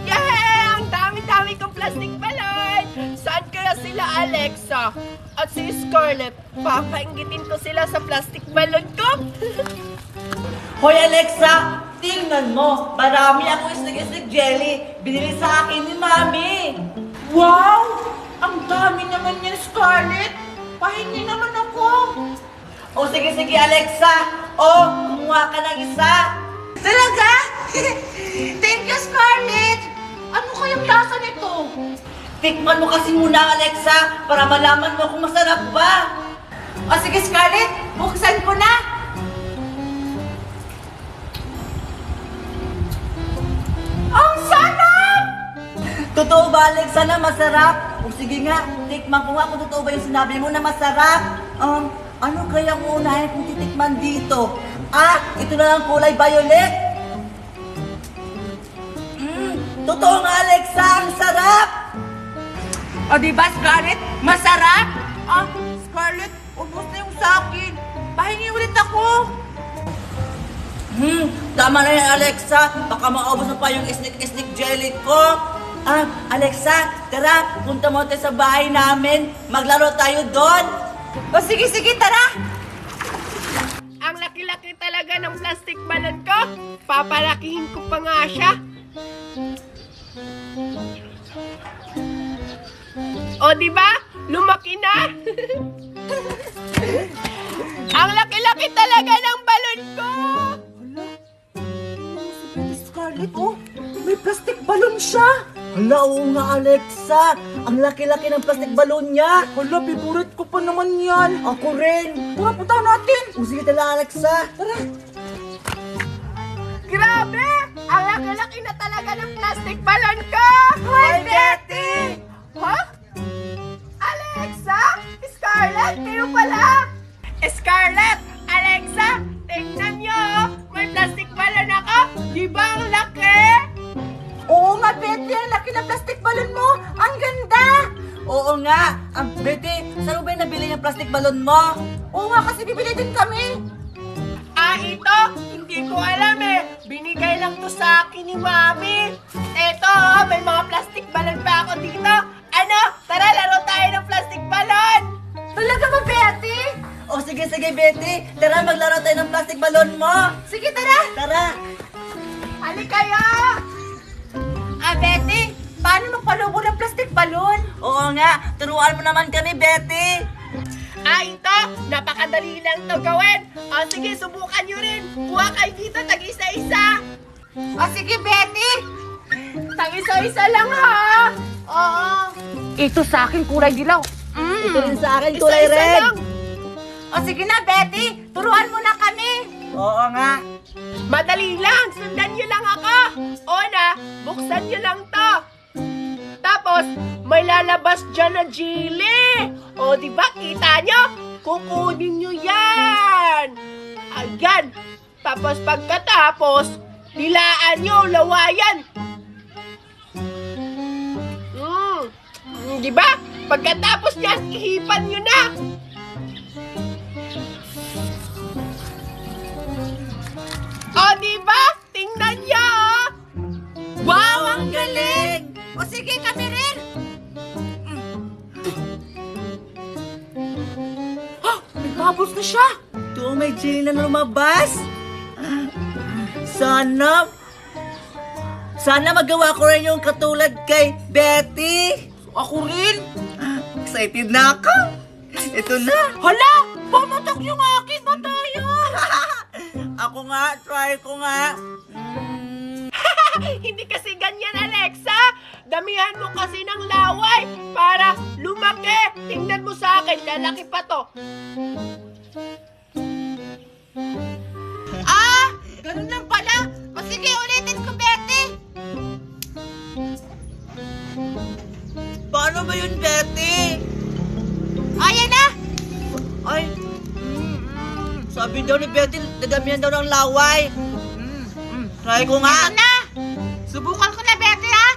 Yay! Ang dami-dami kong plastic balon! Saan kaya sila, Alexa? At si Scarlett, papainggitin ko sila sa plastic balon ko. Hoy Alexa, tingnan mo, marami akong islig-islig jelly. Binili sa akin ni Mami. Wow! Ang dami naman yan, Scarlett! Pahingi naman ako! O sige Alexa, kumuha ka ng isa. Talaga? Thank you, Scarlett! Ano kayang lasa nito? Tikman mo kasi muna Alexa, para malaman mo kung masarap ba. O sige, Scarlett, buksan ko na! Ang sarap! Totoo ba Alexa na masarap? O sige nga, tikman ko nga kung totoo ba yung sinabi mo na masarap. Ano kayang unahin kung titikman dito? Ito na lang kulay violet. Totoo nga Alexa, ang sarap! O diba, Scarlett? Masarap? Scarlett, ubos na yung sakin. Pahingi ulit ako. Tama na yan Alexa, baka maubos na pa yung isnik-isnik jelly ko. Alexa, tara, punta mo tayo sa bahay namin. Maglaro tayo doon. O sige, tara! Ang laki-laki talaga ng plastic balon ko. Papalakihin ko pa nga siya. O diba? Lumaki na! Ang laki-laki talaga ng balon ko! Scarlett, may plastic balon siya! Hala, oo nga Alexa, ang laki-laki ng plastic balloon niya. Hala, favorite ko pa naman yan! Ako rin. Tara, punta natin! O sige tala Alexa. Tara! Grabe! Ang laki-laki na talaga ng plastic balon ko! Hi, Betty! Ha? Alexa? Scarlett, kayo pala! Scarlett! Alexa! Tingnan nyo! May plastic balon ako! Di ba ang laki? Oo nga, Betty! Ang laki ng plastic balon mo! Ang ganda! Oo nga. Betty, saan mo ba yung nabili yung plastic balloon mo? Oo nga, kasi bibili din kami! Ito? Hindi ko alam eh. Binigay lang to sa akin ni Mami. Eto, may mga plastic balon pa ako dito. Ano? Tara, laro tayo ng plastic balon! Talaga ba, Betty? O sige Betty, tara maglaro tayo ng plastic balloon mo. Sige, tara! Tara. Halika kayo! Betty, paano magpalubo ng plastic balon? Oo nga, turuan mo naman kami Betty. Ito, napakadali lang to gawin. Sige, subukan nyo rin. Kuha kayo dito, tag-isa-isa. Sige, Betty. Tag-isa-isa lang, ha? Oo. Ito sa akin, kulay dilaw. Ito rin sa akin, kulay Isa-isa red. lang. Sige na, Betty. Turuan mo na kami. Oo nga. Madali lang, sundan nyo lang ako. Una, buksan nyo lang to. Tapos, may lalabas dyan na jelly. O, diba, kita nyo? Kukunin nyo yan. Ayan. Tapos, pagkatapos, dilaan nyo, lawayan. Diba? Pagkatapos yan, ihipan nyo na. O, diba? Tingnan nyo, oh. Wow, ang galing! O sige, kami rin! May bubbles na siya! Ito, may jelly na lumabas. Sana magawa ko rin yung katulad kay Betty. Ako rin! Excited na ako. Ito na. Hala! Pumutok yung akin! Ba tayo? Ako nga, try ko nga. Hindi kasi ganyan, Alexa! Damihan mo kasi ng laway para lumaki! Tingnan mo sa akin, lalaki pa to! Ganun lang pala! O sige, ulitin ko, Betty! Paano ba yun, Betty? Ayan na! Ay, sabi daw ni Betty, dadamihan daw ng laway. Try ko nga. Ito na! Subukan ko na, Betty, ha?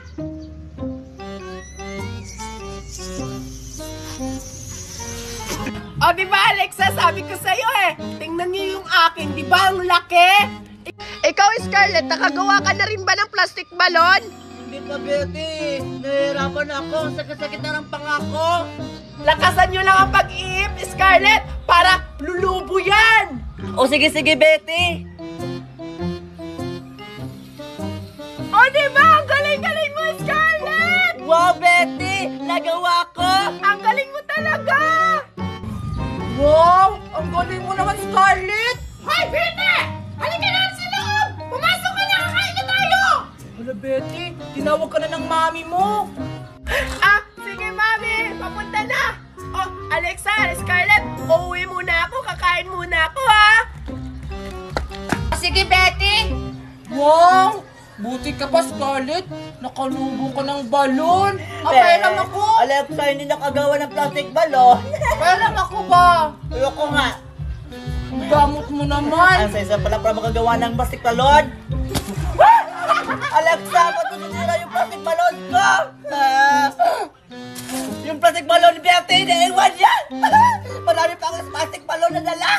O, diba, Alexa, sabi ko sa'yo eh, tingnan niyo yung akin, diba ang laki? Ikaw, Scarlett, nakagawa ka na rin ba ng plastic balon? Hindi pa, Betty. Nahihirapan ako. Sakit-sakit na ng pangako. Lakasan nyo lang ang pag-iip, Scarlett, para lulubo yan! O sige, Betty. O, diba? Ang galing-galing mo, Scarlett! Wow, Betty! Nagawa ko! Ang galing mo talaga! Wow! Ang galing mo naman, Scarlett! Hoy, Betty! Halika na sa loob! Pumasok ka na! Kakain na tayo! Wala, Betty. Tinawag ka na ng mami mo. Ah, sige, Mami! Papunta na! Oh, Alexa, Scarlett, uuwi muna ako. Kakain muna ako, ha? Sige, Betty! Wow! Buti ka pa, Scarlett. Nakalubo ka ng balon. Aperam ako. Alexa, hindi nakagawa ng plastic balon. Aperam ako ba? Ayoko nga. Ang gamot mo naman. Ang sa pala para makagawa ng plastic balon. Alexa, ba't tutunira yung plastic balon ko? Yung plastic balon ni Betty, naiwan yan! Marami pa akong plastic balon na dala!